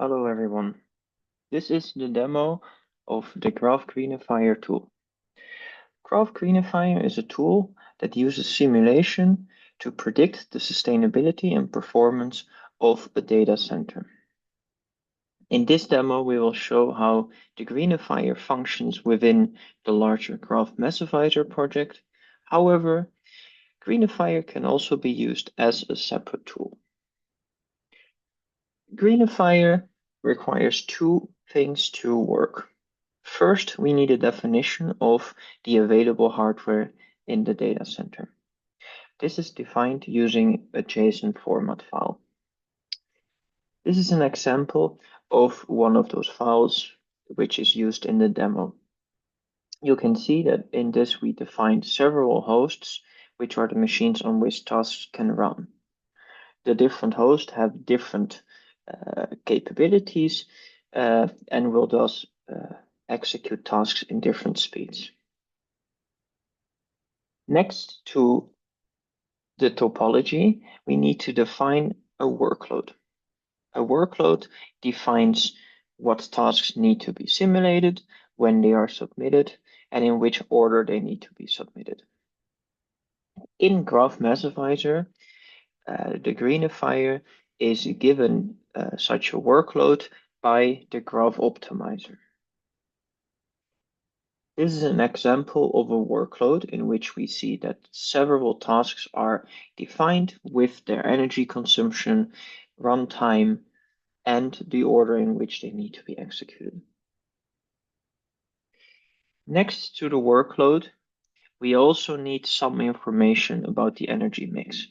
Hello everyone. This is the demo of the Graph-Greenifier tool. Graph-Greenifier is a tool that uses simulation to predict the sustainability and performance of a data center. In this demo, we will show how the Greenifier functions within the larger Graph-Massivizer project. However, Greenifier can also be used as a separate tool. Greenifier requires two things to work. First, we need a definition of the available hardware in the data center. This is defined using a JSON format file. This is an example of one of those files which is used in the demo. You can see that in this we defined several hosts, which are the machines on which tasks can run. The different hosts have different capabilities and will thus execute tasks in different speeds. Next to the topology, we need to define a workload. A workload defines what tasks need to be simulated, when they are submitted, and in which order they need to be submitted. In Graph-Massivizer, the Greenifier is given such a workload by the Graph Optimizer. This is an example of a workload in which we see that several tasks are defined with their energy consumption, runtime, and the order in which they need to be executed. Next to the workload, we also need some information about the energy mix.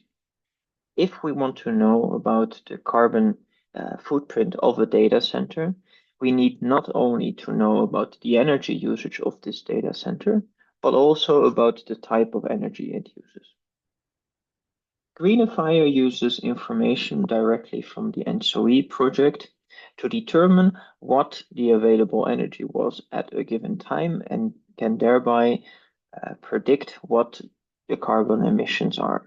If we want to know about the carbon footprint of a data center, we need not only to know about the energy usage of this data center, but also about the type of energy it uses. Greenifier uses information directly from the ENSOE project to determine what the available energy was at a given time and can thereby predict what the carbon emissions are.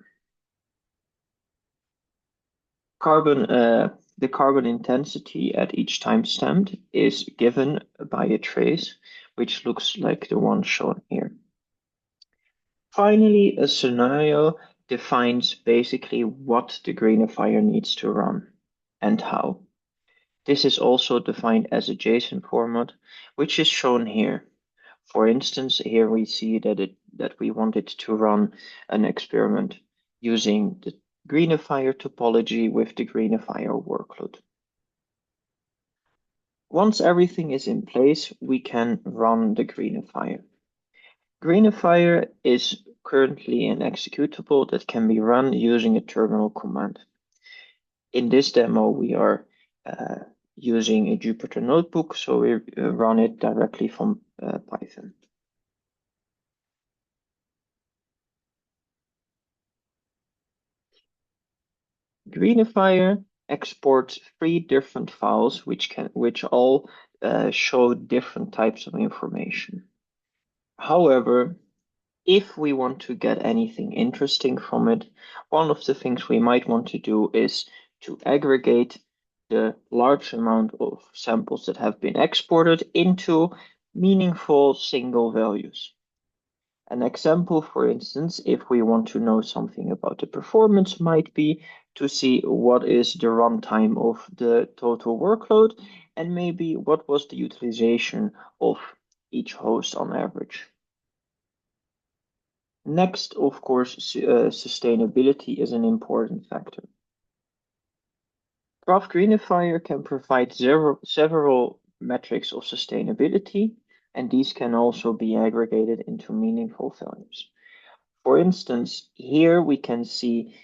The carbon intensity at each time stamped is given by a trace, which looks like the one shown here. Finally, a scenario defines basically what the Greenifier needs to run and how. This is also defined as a JSON format, which is shown here. For instance, here we see that we want it to run an experiment using the Greenifier topology with the Greenifier workload. Once everything is in place, we can run the Greenifier. Greenifier is currently an executable that can be run using a terminal command. In this demo, we are using a Jupyter notebook, so we run it directly from Python. Greenifier exports three different files which all show different types of information. However, if we want to get anything interesting from it, one of the things we might want to do is to aggregate the large amount of samples that have been exported into meaningful single values. An example, for instance, if we want to know something about the performance, might be to see what is the runtime of the total workload and maybe what was the utilization of each host on average. Next, of course, sustainability is an important factor. Graph Greenifier can provide several metrics of sustainability, and these can also be aggregated into meaningful values. For instance, here we can see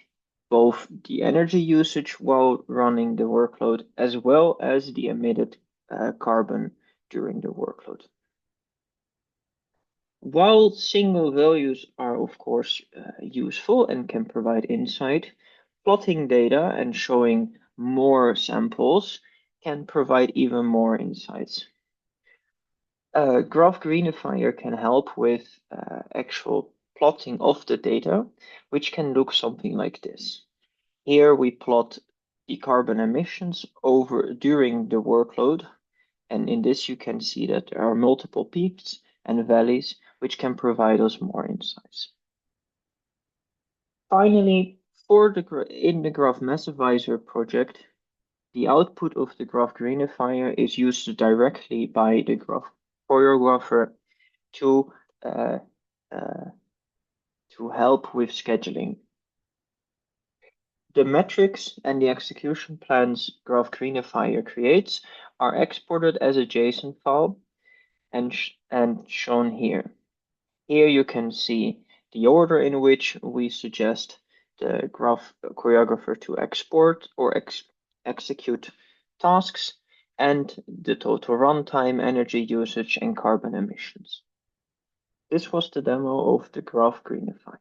both the energy usage while running the workload as well as the emitted carbon during the workload. While single values are of course useful and can provide insight, plotting data and showing more samples can provide even more insights. Graph Greenifier can help with actual plotting of the data, which can look something like this. Here we plot the carbon emissions over during the workload. And in this, you can see that there are multiple peaks and valleys, which can provide us more insights. Finally, in the Graph-Massivizer project, the output of the graph Greenifier is used directly by the graph choreographer to uh, uh, help with scheduling. The metrics and the execution plans Graph Greenifier creates are exported as a JSON file and shown here. Here you can see the order in which we suggest the graph choreographer to export or execute tasks and the total runtime, energy usage, and carbon emissions. This was the demo of the Graph Greenify.